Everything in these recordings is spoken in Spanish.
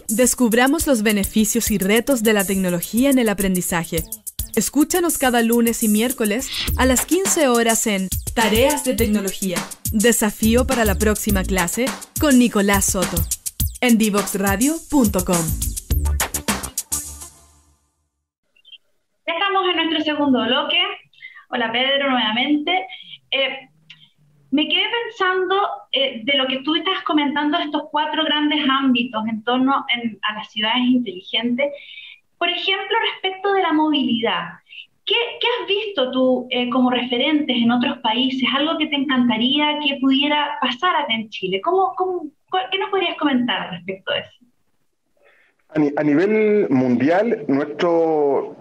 Descubramos los beneficios y retos de la tecnología en el aprendizaje. Escúchanos cada lunes y miércoles a las 15 horas en Tareas de Tecnología. Desafío para la próxima clase con Nicolás Soto. En divoxradio.com. Estamos en nuestro segundo bloque. Hola Pedro, nuevamente. Me quedé pensando de lo que tú estás comentando, estos 4 grandes ámbitos en torno a las ciudades inteligentes. Por ejemplo, respecto de la movilidad, ¿qué has visto tú como referentes en otros países? ¿Algo que te encantaría que pudiera pasar acá en Chile? ¿Qué nos podrías comentar respecto a eso? A nivel mundial, nuestros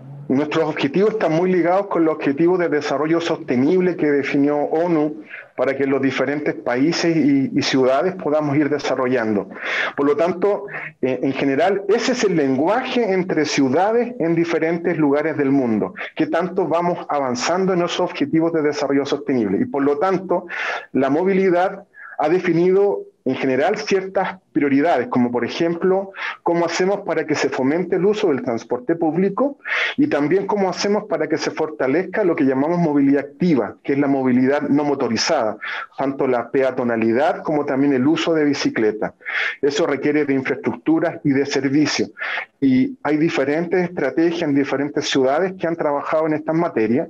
objetivos están muy ligados con los objetivos de desarrollo sostenible que definió ONU para que los diferentes países y ciudades podamos ir desarrollando. Por lo tanto, en general, ese es el lenguaje entre ciudades en diferentes lugares del mundo, que tanto vamos avanzando en esos objetivos de desarrollo sostenible. Y por lo tanto, la movilidad ha definido en general ciertas prioridades, como por ejemplo, cómo hacemos para que se fomente el uso del transporte público y también cómo hacemos para que se fortalezca lo que llamamos movilidad activa, que es la movilidad no motorizada, tanto la peatonalidad como también el uso de bicicleta. Eso requiere de infraestructuras y de servicios. Y hay diferentes estrategias en diferentes ciudades que han trabajado en estas materias,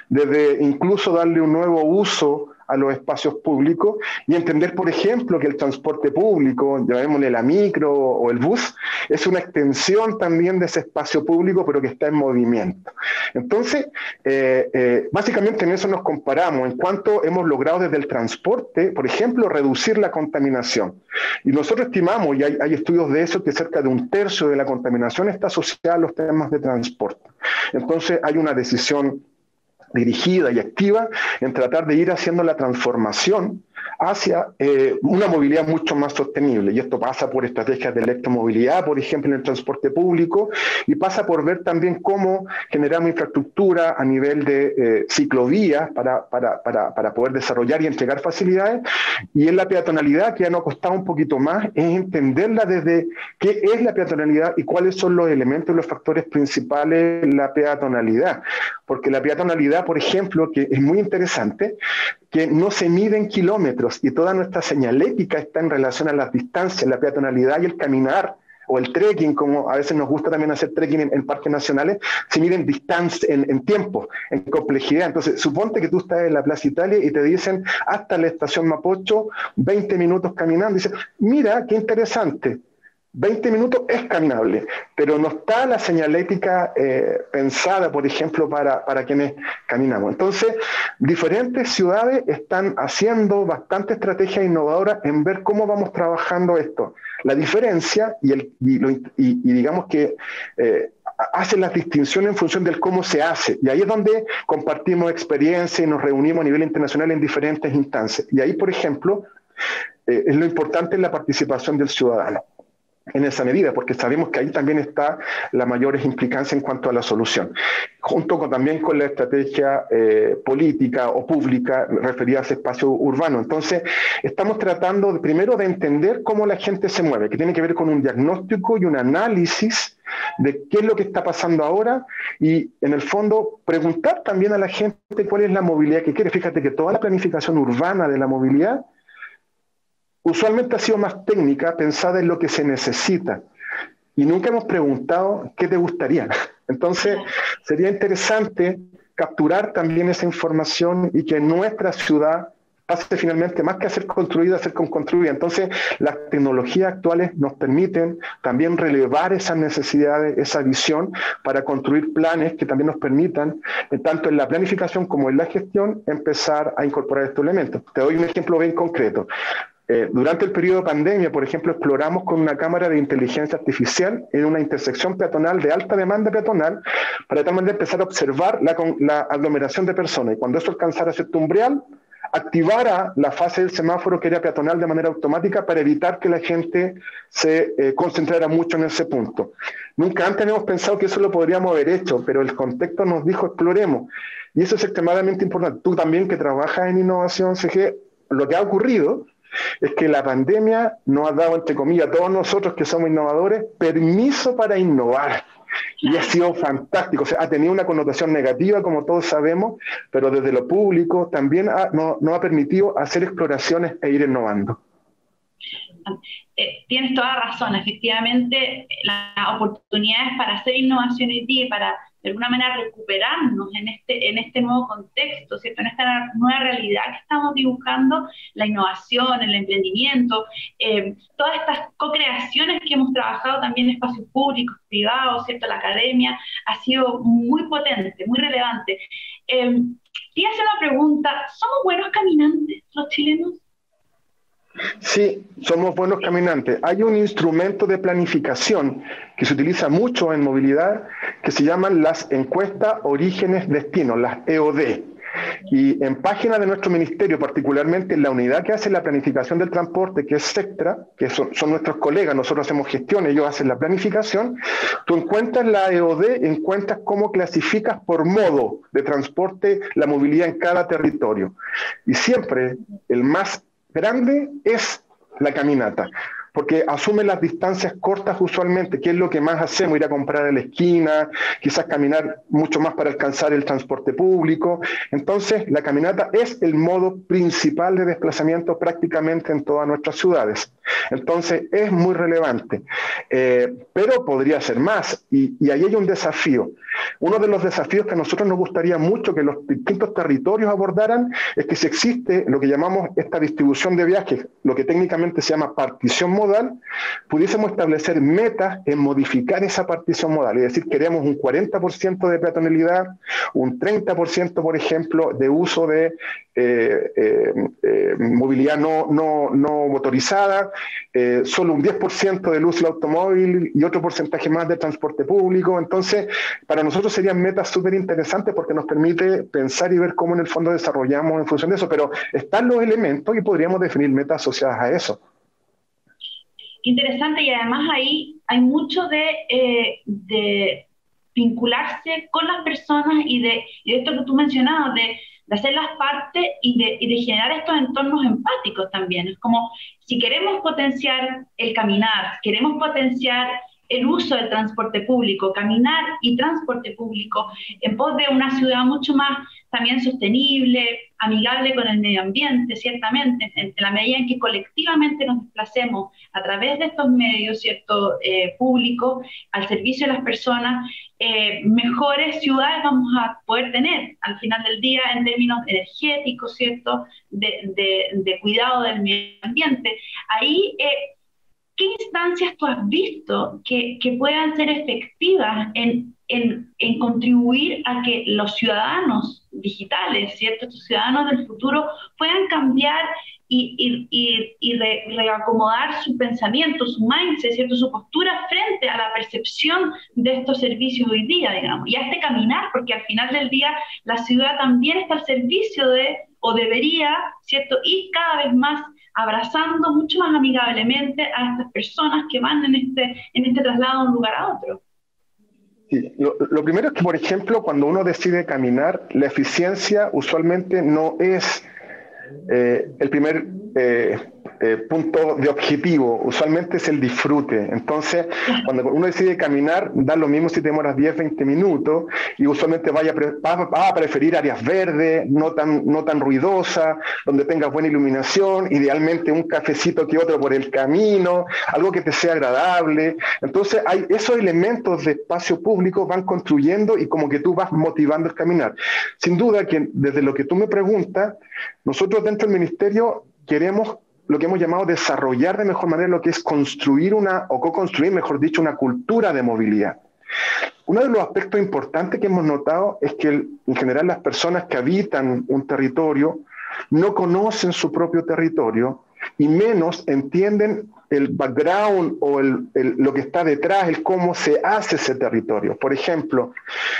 desde incluso darle un nuevo uso a los espacios públicos y entender, por ejemplo, que el transporte público, llamémosle la micro o el bus, es una extensión también de ese espacio público, pero que está en movimiento. Entonces, básicamente en eso nos comparamos, en cuanto hemos logrado desde el transporte, por ejemplo, reducir la contaminación. Y nosotros estimamos, y hay estudios de eso, que cerca de 1/3 de la contaminación está asociada a los temas de transporte. Entonces, hay una decisión dirigida y activa en tratar de ir haciendo la transformación hacia una movilidad mucho más sostenible. Y esto pasa por estrategias de electromovilidad, por ejemplo, en el transporte público, y pasa por ver también cómo generamos infraestructura a nivel de ciclovías para poder desarrollar y entregar facilidades. Y en la peatonalidad, que ya nos ha costado un poquito más, es entenderla desde qué es la peatonalidad y cuáles son los elementos y los factores principales de la peatonalidad. Porque la peatonalidad, por ejemplo, que es muy interesante, que no se mide en kilómetros y toda nuestra señalética está en relación a las distancias, la peatonalidad y el caminar o el trekking, como a veces nos gusta también hacer trekking en parques nacionales, se mide en distancia, en tiempo, en complejidad. Entonces, suponte que tú estás en la Plaza Italia y te dicen hasta la estación Mapocho, 20 minutos caminando, y dices, mira, qué interesante. 20 minutos es caminable, pero no está la señalética pensada, por ejemplo, para quienes caminamos. Entonces, diferentes ciudades están haciendo bastante estrategias innovadoras en ver cómo vamos trabajando esto. La diferencia, y digamos que hacen las distinciones en función del cómo se hace. Y ahí es donde compartimos experiencia y nos reunimos a nivel internacional en diferentes instancias. Y ahí, por ejemplo, es lo importante en la participación del ciudadano en esa medida, porque sabemos que ahí también está la mayor implicancia en cuanto a la solución, junto también con la estrategia política o pública referida a ese espacio urbano. Entonces, estamos tratando primero de entender cómo la gente se mueve, que tiene que ver con un diagnóstico y un análisis de qué es lo que está pasando ahora y, en el fondo, preguntar también a la gente cuál es la movilidad que quiere. Fíjate que toda la planificación urbana de la movilidad usualmente ha sido más técnica, pensada en lo que se necesita. Y nunca hemos preguntado qué te gustaría. Entonces, sería interesante capturar también esa información y que nuestra ciudad pase finalmente, más que a ser construida, a ser construida. Entonces, las tecnologías actuales nos permiten también relevar esas necesidades, esa visión, para construir planes que también nos permitan, tanto en la planificación como en la gestión, empezar a incorporar estos elementos. Te doy un ejemplo bien concreto. Durante el periodo de pandemia, por ejemplo, exploramos con una cámara de inteligencia artificial en una intersección peatonal de alta demanda peatonal para de tal manera empezar a observar la aglomeración de personas. Y cuando eso alcanzara cierto umbral, activara la fase del semáforo que era peatonal de manera automática para evitar que la gente se concentrara mucho en ese punto. Nunca antes habíamos pensado que eso lo podríamos haber hecho, pero el contexto nos dijo exploremos. Y eso es extremadamente importante. Tú también que trabajas en innovación, CG, lo que ha ocurrido es que la pandemia nos ha dado, entre comillas, a todos nosotros que somos innovadores, permiso para innovar. Y ha sido fantástico, o sea, ha tenido una connotación negativa, como todos sabemos, pero desde lo público también nos ha permitido hacer exploraciones e ir innovando. Tienes toda razón, efectivamente, las oportunidades para hacer innovación hoy día y para, de alguna manera, recuperarnos en este nuevo contexto, ¿cierto? En esta nueva realidad que estamos dibujando, la innovación, el emprendimiento, todas estas co-creaciones que hemos trabajado también en espacios públicos, privados, ¿cierto? La academia, ha sido muy potente, muy relevante. Te hace una pregunta, ¿somos buenos caminantes los chilenos? Sí, somos buenos caminantes. Hay un instrumento de planificación que se utiliza mucho en movilidad que se llaman las encuestas orígenes-destinos, las EOD. Y en páginas de nuestro ministerio, particularmente en la unidad que hace la planificación del transporte, que es SECTRA, que son nuestros colegas, nosotros hacemos gestión, ellos hacen la planificación, tú encuentras la EOD, encuentras cómo clasificas por modo de transporte la movilidad en cada territorio. Y siempre el más grande es la caminata, porque asume las distancias cortas usualmente, que es lo que más hacemos, ir a comprar a la esquina, quizás caminar mucho más para alcanzar el transporte público. Entonces, la caminata es el modo principal de desplazamiento prácticamente en todas nuestras ciudades. Entonces, es muy relevante, pero podría ser más, y ahí hay un desafío. Uno de los desafíos que a nosotros nos gustaría mucho que los distintos territorios abordaran es que si existe lo que llamamos esta distribución de viajes, lo que técnicamente se llama partición modal, pudiésemos establecer metas en modificar esa partición modal, es decir, queremos un 40% de peatonalidad, un 30%, por ejemplo, de uso de movilidad no motorizada, solo un 10% del uso del automóvil y otro porcentaje más de transporte público. Entonces, para nosotros serían metas súper interesantes porque nos permite pensar y ver cómo en el fondo desarrollamos en función de eso, pero están los elementos y podríamos definir metas asociadas a eso. Interesante, y además ahí hay mucho de vincularse con las personas y de esto que tú mencionabas, de hacerlas parte y de generar estos entornos empáticos también. Es como, si queremos potenciar el caminar, queremos potenciar el uso del transporte público, caminar y transporte público en pos de una ciudad mucho más también sostenible, amigable con el medio ambiente, ciertamente, en la medida en que colectivamente nos desplacemos a través de estos medios, ¿cierto?, públicos, al servicio de las personas, mejores ciudades vamos a poder tener al final del día en términos energéticos, ¿cierto?, de cuidado del medio ambiente. Ahí, ¿qué instancias tú has visto que puedan ser efectivas en contribuir a que los ciudadanos digitales, ¿cierto?, estos ciudadanos del futuro, puedan cambiar y reacomodar su pensamiento, su mindset, ¿cierto?, su postura frente a la percepción de estos servicios hoy día, digamos, y a este caminar, porque al final del día la ciudad también está al servicio de, o debería, ¿cierto?, ir cada vez más abrazando mucho más amigablemente a estas personas que van en este traslado de un lugar a otro. Sí, lo primero es que, por ejemplo, cuando uno decide caminar, la eficiencia usualmente no es el primer punto de objetivo, usualmente es el disfrute. Entonces, cuando uno decide caminar, da lo mismo si te demoras 10, 20 minutos, y usualmente va a preferir áreas verdes, no tan ruidosas, donde tengas buena iluminación, idealmente un cafecito que otro por el camino, algo que te sea agradable. Entonces, esos elementos de espacio público van construyendo y como que tú vas motivando el caminar. Sin duda que desde lo que tú me preguntas, nosotros dentro del ministerio queremos lo que hemos llamado desarrollar de mejor manera lo que es construir o co-construir, mejor dicho, una cultura de movilidad. Uno de los aspectos importantes que hemos notado es que en general las personas que habitan un territorio no conocen su propio territorio y menos entienden el background o lo que está detrás, el cómo se hace ese territorio. Por ejemplo,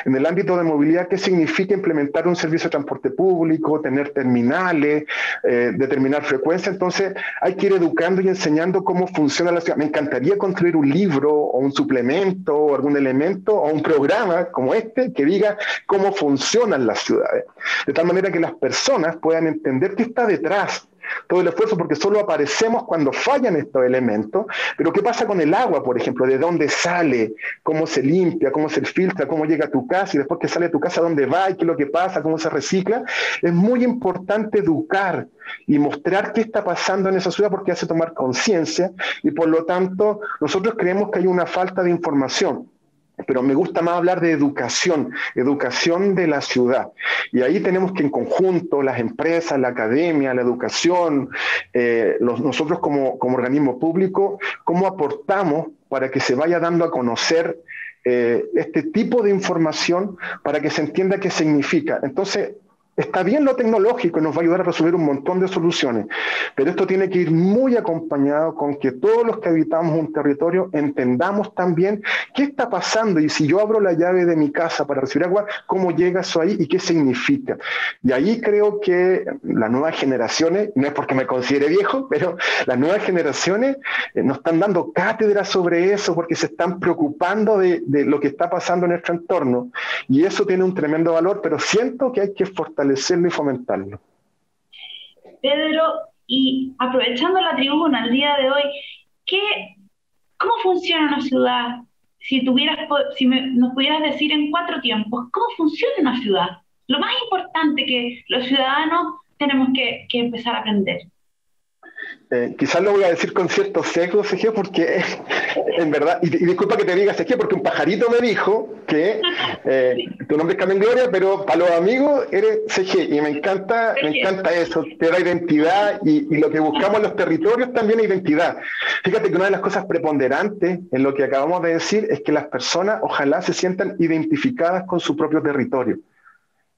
en el ámbito de movilidad, ¿qué significa implementar un servicio de transporte público, tener terminales, determinar frecuencia? Entonces hay que ir educando y enseñando cómo funciona la ciudad. Me encantaría construir un libro o un suplemento o algún elemento o un programa como este que diga cómo funcionan las ciudades, de tal manera que las personas puedan entender qué está detrás. todo el esfuerzo porque solo aparecemos cuando fallan estos elementos. Pero ¿qué pasa con el agua, por ejemplo? ¿De dónde sale? ¿Cómo se limpia? ¿Cómo se filtra? ¿Cómo llega a tu casa? Y después que sale de tu casa, ¿dónde va? ¿Y qué es lo que pasa? ¿Cómo se recicla? Es muy importante educar y mostrar qué está pasando en esa ciudad porque hace tomar conciencia y por lo tanto nosotros creemos que hay una falta de información. Pero me gusta más hablar de educación, educación de la ciudad. Y ahí tenemos que en conjunto, las empresas, la academia, la educación, nosotros como organismo público, cómo aportamos para que se vaya dando a conocer este tipo de información para que se entienda qué significa. Entonces, está bien lo tecnológico y nos va a ayudar a resolver un montón de soluciones, pero esto tiene que ir muy acompañado con que todos los que habitamos un territorio entendamos también qué está pasando y si yo abro la llave de mi casa para recibir agua, cómo llega eso ahí y qué significa. Y ahí creo que las nuevas generaciones, no es porque me considere viejo, pero las nuevas generaciones nos están dando cátedra sobre eso porque se están preocupando de lo que está pasando en nuestro entorno y eso tiene un tremendo valor, pero siento que hay que fortalecerlo y fomentarlo. Pedro, y aprovechando la tribuna el día de hoy, ¿cómo funciona una ciudad? Si nos pudieras decir en 4 tiempos, ¿cómo funciona una ciudad? Lo más importante que los ciudadanos tenemos que empezar a aprender. Quizás lo voy a decir con cierto sesgo, Sergio, porque en verdad, y disculpa que te diga Sergio, porque un pajarito me dijo que tu nombre es Carmen Gloria, pero para los amigos eres CG, y me encanta eso, te da identidad, y lo que buscamos en los territorios también es identidad. Fíjate que una de las cosas preponderantes en lo que acabamos de decir es que las personas ojalá se sientan identificadas con su propio territorio.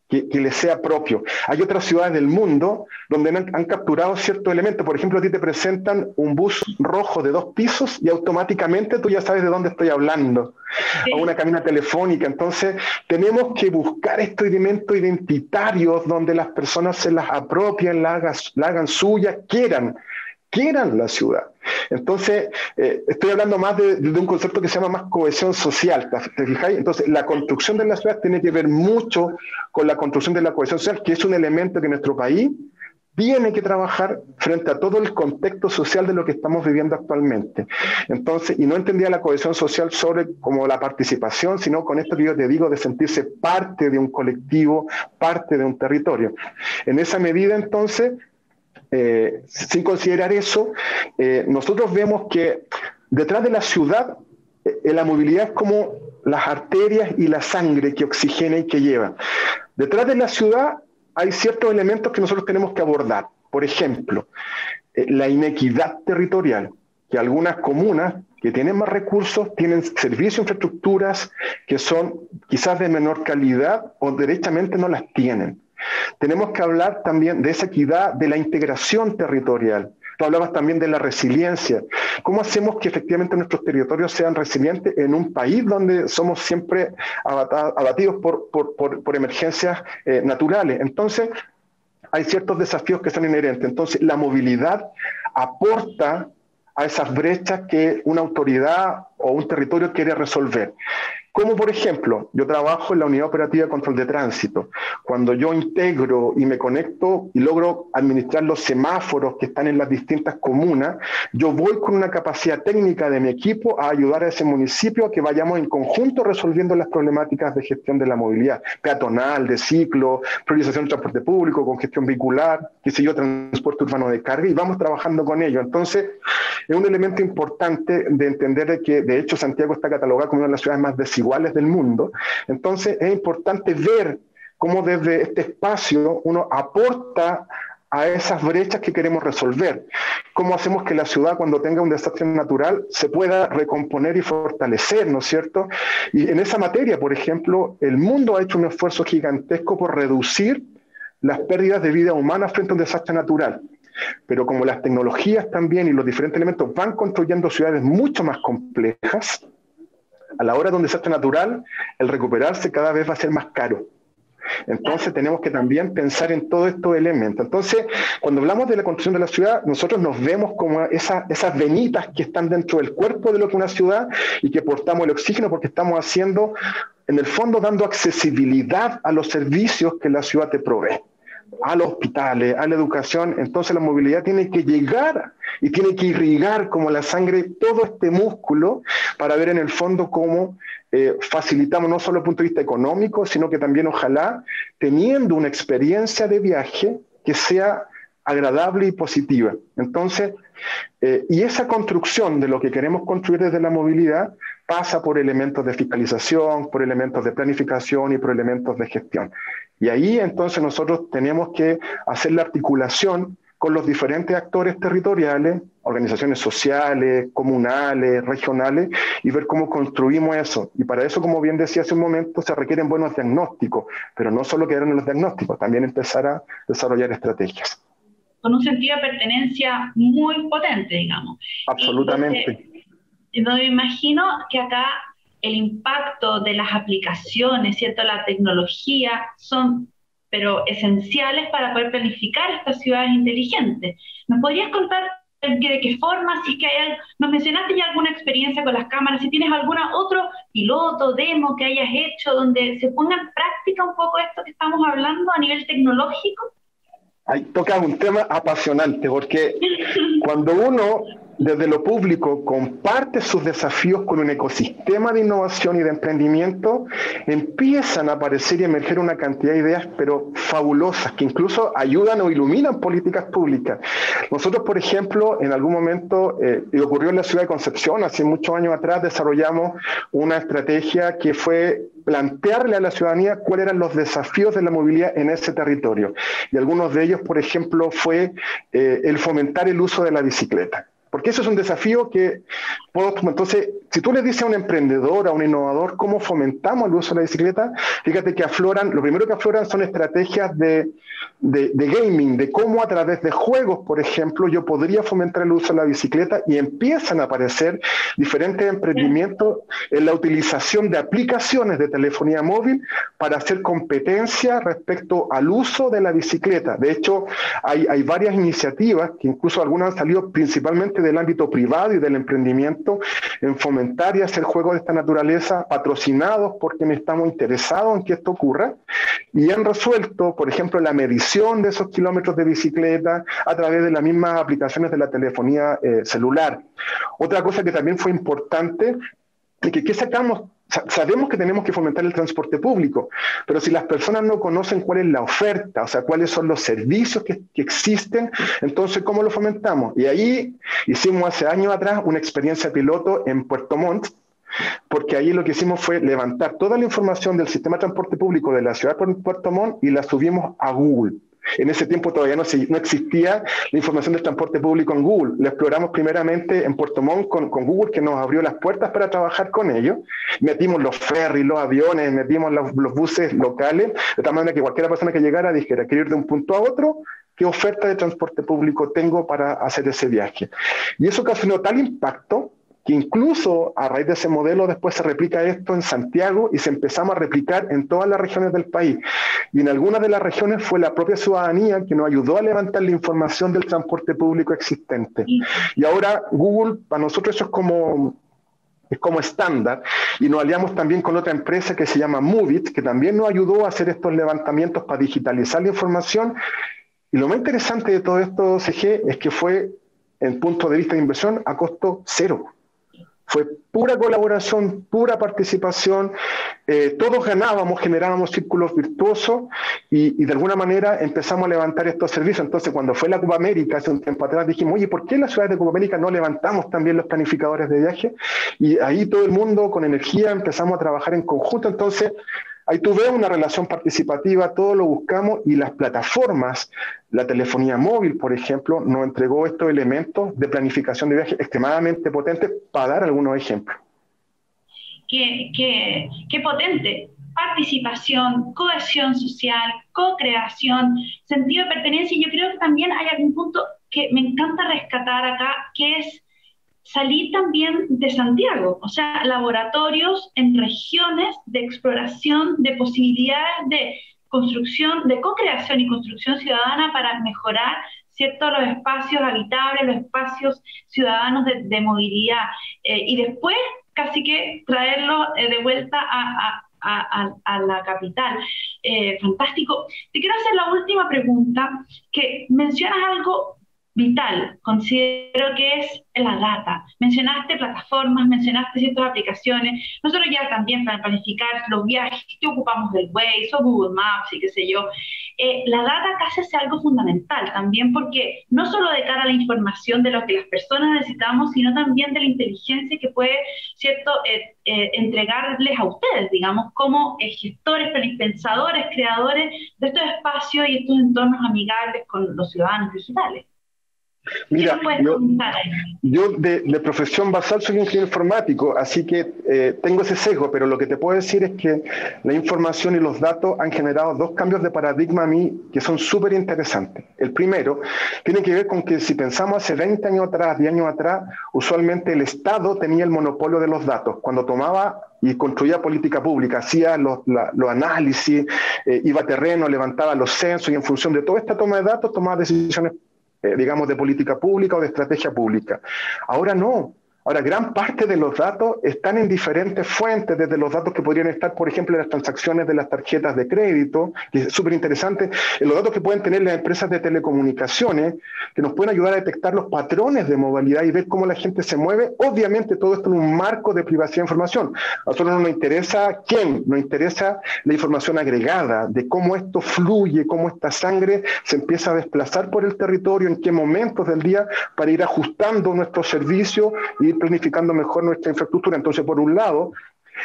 Que les sea propio. Hay otras ciudades del mundo donde han capturado ciertos elementos. Por ejemplo, a ti te presentan un bus rojo de 2 pisos y automáticamente tú ya sabes de dónde estoy hablando. Sí. O una cabina telefónica. Entonces, tenemos que buscar estos elementos identitarios donde las personas se las apropien, la hagan suya, quieran la ciudad. Entonces, estoy hablando más de un concepto que se llama más cohesión social, ¿te fijáis? Entonces, la construcción de la ciudad tiene que ver mucho con la construcción de la cohesión social, que es un elemento que nuestro país tiene que trabajar frente a todo el contexto social de lo que estamos viviendo actualmente. Entonces, y no entendía la cohesión social sobre como la participación, sino con esto que yo te digo de sentirse parte de un colectivo, parte de un territorio. En esa medida, entonces, sin considerar eso, nosotros vemos que detrás de la ciudad la movilidad es como las arterias y la sangre que oxigena y que lleva. Detrás de la ciudad hay ciertos elementos que nosotros tenemos que abordar. Por ejemplo, la inequidad territorial, que algunas comunas que tienen más recursos tienen servicios e infraestructuras que son quizás de menor calidad o derechamente no las tienen. Tenemos que hablar también de esa equidad, de la integración territorial. Tú hablabas también de la resiliencia. ¿Cómo hacemos que efectivamente nuestros territorios sean resilientes en un país donde somos siempre abatidos por emergencias naturales? Entonces, hay ciertos desafíos que son inherentes. Entonces, la movilidad aporta a esas brechas que una autoridad o un territorio quiere resolver. Como por ejemplo, yo trabajo en la Unidad Operativa de Control de Tránsito. Cuando yo integro y me conecto y logro administrar los semáforos que están en las distintas comunas, yo voy con una capacidad técnica de mi equipo a ayudar a ese municipio a que vayamos en conjunto resolviendo las problemáticas de gestión de la movilidad peatonal, de ciclo, priorización del transporte público, congestión vehicular, qué sé yo, transporte urbano de carga, y vamos trabajando con ello. Entonces, es un elemento importante de entender que, de hecho, Santiago está catalogada como una de las ciudades más desiguales del mundo. Entonces es importante ver cómo desde este espacio uno aporta a esas brechas que queremos resolver. Cómo hacemos que la ciudad, cuando tenga un desastre natural, se pueda recomponer y fortalecer, ¿no es cierto? Y en esa materia, por ejemplo, el mundo ha hecho un esfuerzo gigantesco por reducir las pérdidas de vida humana frente a un desastre natural. Pero como las tecnologías también y los diferentes elementos van construyendo ciudades mucho más complejas, a la hora de un desastre natural, el recuperarse cada vez va a ser más caro. Entonces tenemos que también pensar en todos estos elementos. Entonces, cuando hablamos de la construcción de la ciudad, nosotros nos vemos como esas venitas que están dentro del cuerpo de lo que es una ciudad y que portamos el oxígeno porque estamos haciendo, en el fondo, dando accesibilidad a los servicios que la ciudad te provee. a los hospitales, a la educación. Entonces la movilidad tiene que llegar y tiene que irrigar como la sangre todo este músculo para ver en el fondo cómo facilitamos no solo desde el punto de vista económico, sino que también ojalá teniendo una experiencia de viaje que sea agradable y positiva. Entonces, y esa construcción de lo que queremos construir desde la movilidad pasa por elementos de fiscalización, por elementos de planificación y por elementos de gestión. Y ahí entonces nosotros tenemos que hacer la articulación con los diferentes actores territoriales, organizaciones sociales, comunales, regionales, y ver cómo construimos eso. Y para eso, como bien decía hace un momento, se requieren buenos diagnósticos, pero no solo quedar en los diagnósticos, también empezar a desarrollar estrategias. Con un sentido de pertenencia muy potente, digamos. Absolutamente. Y me imagino que acá el impacto de las aplicaciones, ¿cierto? La tecnología son, pero esenciales para poder planificar estas ciudades inteligentes. ¿Nos podrías contar de qué forma? Si es que nos mencionaste ya alguna experiencia con las cámaras, si tienes algún otro piloto, demo que hayas hecho donde se ponga en práctica un poco esto que estamos hablando a nivel tecnológico. Ahí toca un tema apasionante, porque cuando uno desde lo público comparte sus desafíos con un ecosistema de innovación y de emprendimiento, empiezan a aparecer y emerger una cantidad de ideas, pero fabulosas, que incluso ayudan o iluminan políticas públicas. Nosotros, por ejemplo, en algún momento, y ocurrió en la ciudad de Concepción, hace muchos años atrás, desarrollamos una estrategia que fue plantearle a la ciudadanía cuáles eran los desafíos de la movilidad en ese territorio. Y algunos de ellos, por ejemplo, fue el fomentar el uso de la bicicleta. Porque eso es un desafío que, entonces, si tú le dices a un emprendedor, a un innovador, cómo fomentamos el uso de la bicicleta, fíjate que afloran, lo primero que afloran son estrategias de gaming, de cómo a través de juegos, por ejemplo, yo podría fomentar el uso de la bicicleta, y empiezan a aparecer diferentes emprendimientos en la utilización de aplicaciones de telefonía móvil para hacer competencia respecto al uso de la bicicleta. De hecho, hay varias iniciativas, que incluso algunas han salido principalmente del ámbito privado y del emprendimiento, en fomentar y hacer juegos de esta naturaleza patrocinados por quienes estamos interesados en que esto ocurra, y han resuelto, por ejemplo, la medición de esos kilómetros de bicicleta a través de las mismas aplicaciones de la telefonía celular. Otra cosa que también fue importante es que, ¿qué sacamos? Sabemos que tenemos que fomentar el transporte público, pero si las personas no conocen cuál es la oferta, o sea, cuáles son los servicios que existen, entonces, ¿cómo lo fomentamos? Y ahí hicimos hace años atrás una experiencia piloto en Puerto Montt, porque ahí lo que hicimos fue levantar toda la información del sistema de transporte público de la ciudad de Puerto Montt y la subimos a Google. En ese tiempo todavía no existía la información del transporte público en Google. La exploramos primeramente en Puerto Montt con Google, que nos abrió las puertas para trabajar con ellos. Metimos los ferries, los aviones, metimos los buses locales, de tal manera que cualquier persona que llegara dijera, quiero ir de un punto a otro, ¿qué oferta de transporte público tengo para hacer ese viaje? Y eso ocasionó tal impacto que incluso a raíz de ese modelo después se replica esto en Santiago y se empezamos a replicar en todas las regiones del país. Y en algunas de las regiones fue la propia ciudadanía que nos ayudó a levantar la información del transporte público existente. Y ahora Google, para nosotros eso es como estándar, y nos aliamos también con otra empresa que se llama Movit, que también nos ayudó a hacer estos levantamientos para digitalizar la información. Y lo más interesante de todo esto, CG, es que fue, en punto de vista de inversión, a costo cero. Fue pura colaboración, pura participación, todos ganábamos, generábamos círculos virtuosos y de alguna manera empezamos a levantar estos servicios. Entonces, cuando fue la Copa América hace un tiempo atrás, dijimos, oye, ¿por qué en las ciudades de Copa América no levantamos también los planificadores de viaje? Y ahí todo el mundo con energía empezamos a trabajar en conjunto. Entonces, ahí tú ves una relación participativa, todo lo buscamos, y las plataformas, la telefonía móvil, por ejemplo, nos entregó estos elementos de planificación de viaje extremadamente potentes, para dar algunos ejemplos. Qué potente. Participación, cohesión social, co-creación, sentido de pertenencia. Y yo creo que también hay algún punto que me encanta rescatar acá, que es salir también de Santiago, o sea, laboratorios en regiones de exploración de posibilidades de construcción, de co-creación y construcción ciudadana para mejorar, ¿cierto?, los espacios habitables, los espacios ciudadanos de movilidad, y después casi que traerlo de vuelta a a la capital. Fantástico. Te quiero hacer la última pregunta, que mencionas algo vital, considero que es la data. Mencionaste plataformas, mencionaste ciertas aplicaciones. Nosotros ya también para planificar los viajes que ocupamos del Waze o Google Maps y qué sé yo. La data casi es algo fundamental también, porque no solo de cara a la información de lo que las personas necesitamos, sino también de la inteligencia que puede, ¿cierto?, entregarles a ustedes, digamos, como gestores, pensadores, creadores de estos espacios y estos entornos amigables con los ciudadanos digitales. Mira, yo de profesión basal soy ingeniero informático, así que tengo ese sesgo, pero lo que te puedo decir es que la información y los datos han generado dos cambios de paradigma a mí que son súper interesantes. El primero tiene que ver con que si pensamos hace 20 años atrás, 10 años atrás, usualmente el Estado tenía el monopolio de los datos. Cuando tomaba y construía política pública, hacía los análisis, iba a terreno, levantaba los censos y en función de toda esta toma de datos tomaba decisiones digamos, de política pública o de estrategia pública. Ahora no. Ahora, gran parte de los datos están en diferentes fuentes, desde los datos que podrían estar, por ejemplo, en las transacciones de las tarjetas de crédito, que es súper interesante, en los datos que pueden tener las empresas de telecomunicaciones, que nos pueden ayudar a detectar los patrones de movilidad y ver cómo la gente se mueve. Obviamente, todo esto en un marco de privacidad de información. A nosotros no nos interesa quién, nos interesa la información agregada, de cómo esto fluye, cómo esta sangre se empieza a desplazar por el territorio, en qué momentos del día, para ir ajustando nuestros servicios y planificando mejor nuestra infraestructura. Entonces, por un lado,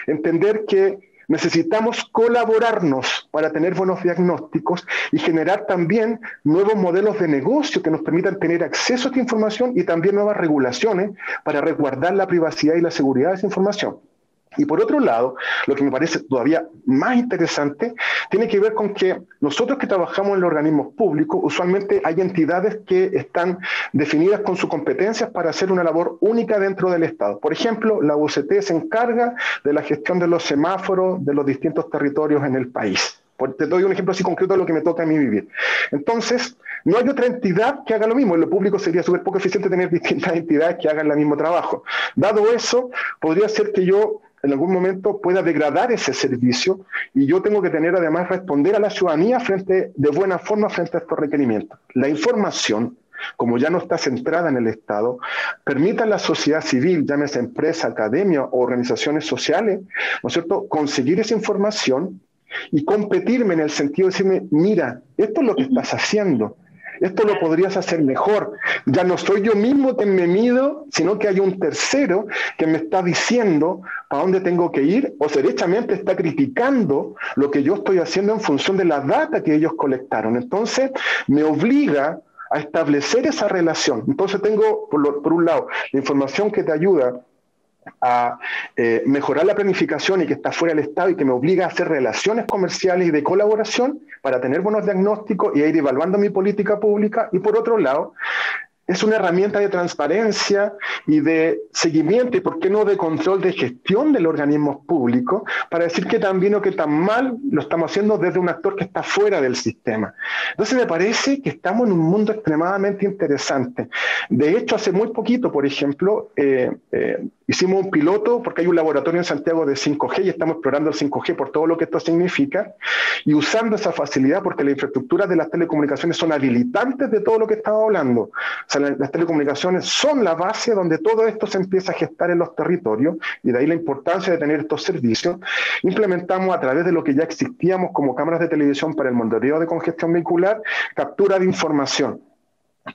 entender que necesitamos colaborarnos para tener buenos diagnósticos y generar también nuevos modelos de negocio que nos permitan tener acceso a esta información y también nuevas regulaciones para resguardar la privacidad y la seguridad de esa información. Y por otro lado, lo que me parece todavía más interesante tiene que ver con que nosotros que trabajamos en los organismos públicos, usualmente hay entidades que están definidas con sus competencias para hacer una labor única dentro del Estado. Por ejemplo, la UCT se encarga de la gestión de los semáforos de los distintos territorios en el país. Te doy un ejemplo así concreto de lo que me toca a mí vivir. Entonces, no hay otra entidad que haga lo mismo. En lo público sería súper poco eficiente tener distintas entidades que hagan el mismo trabajo. Dado eso, podría ser que yo en algún momento pueda degradar ese servicio y yo tengo que tener además responder a la ciudadanía de buena forma frente a estos requerimientos. La información, como ya no está centrada en el Estado, permite a la sociedad civil, llámese empresa, academia o organizaciones sociales, ¿no es cierto?, conseguir esa información y competirme en el sentido de decirme, mira, esto es lo que estás haciendo. Esto lo podrías hacer mejor. Ya no soy yo mismo quien me mido, sino que hay un tercero que me está diciendo para dónde tengo que ir, o derechamente está criticando lo que yo estoy haciendo en función de la data que ellos colectaron. Entonces, me obliga a establecer esa relación. Entonces tengo, por un lado, la información que te ayuda a mejorar la planificación y que está fuera del Estado y que me obliga a hacer relaciones comerciales y de colaboración para tener buenos diagnósticos y ir evaluando mi política pública. Y por otro lado, es una herramienta de transparencia y de seguimiento y, por qué no, de control de gestión del organismo público para decir que tan bien o que tan mal lo estamos haciendo desde un actor que está fuera del sistema. Entonces me parece que estamos en un mundo extremadamente interesante. De hecho, hace muy poquito, por ejemplo, hicimos un piloto porque hay un laboratorio en Santiago de 5G y estamos explorando el 5G por todo lo que esto significa y usando esa facilidad porque las infraestructuras de las telecomunicaciones son habilitantes de todo lo que estaba hablando. O sea, las telecomunicaciones son la base donde todo esto se empieza a gestar en los territorios y de ahí la importancia de tener estos servicios. Implementamos a través de lo que ya existíamos como cámaras de televisión para el monitoreo de congestión vehicular, captura de información.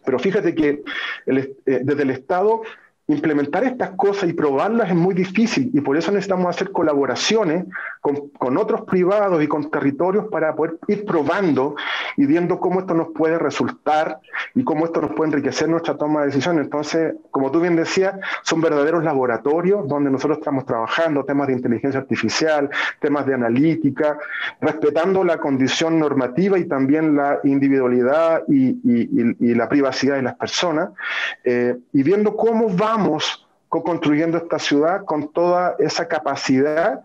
Pero fíjate que desde el Estado implementar estas cosas y probarlas es muy difícil y por eso necesitamos hacer colaboraciones con otros privados y con territorios para poder ir probando y viendo cómo esto nos puede resultar y cómo esto nos puede enriquecer nuestra toma de decisiones. Entonces, como tú bien decías, son verdaderos laboratorios donde nosotros estamos trabajando temas de inteligencia artificial, temas de analítica, respetando la condición normativa y también la individualidad y la privacidad de las personas, y viendo cómo vamos construyendo esta ciudad con toda esa capacidad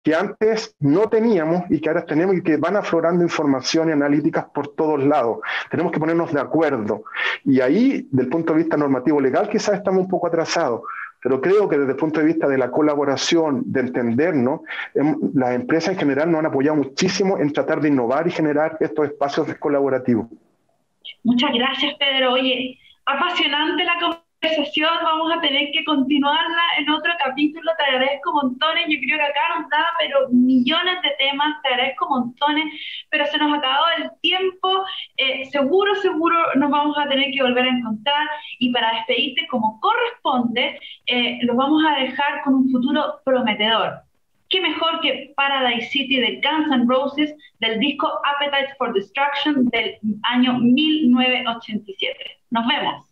que antes no teníamos y que ahora tenemos y que van aflorando información y analíticas por todos lados. Tenemos que ponernos de acuerdo. Y ahí, del punto de vista normativo legal, quizás estamos un poco atrasados, pero creo que desde el punto de vista de la colaboración, de entendernos, las empresas en general nos han apoyado muchísimo en tratar de innovar y generar estos espacios colaborativos. Muchas gracias, Pedro. Oye, apasionante la conversación, vamos a tener que continuarla en otro capítulo, te agradezco montones, yo creo que acá nos da pero millones de temas, te agradezco montones, pero se nos ha acabado el tiempo, seguro nos vamos a tener que volver a encontrar, y para despedirte como corresponde, los vamos a dejar con un futuro prometedor. ¿Qué mejor que Paradise City de Guns N' Roses, del disco Appetite for Destruction del año 1987? Nos vemos.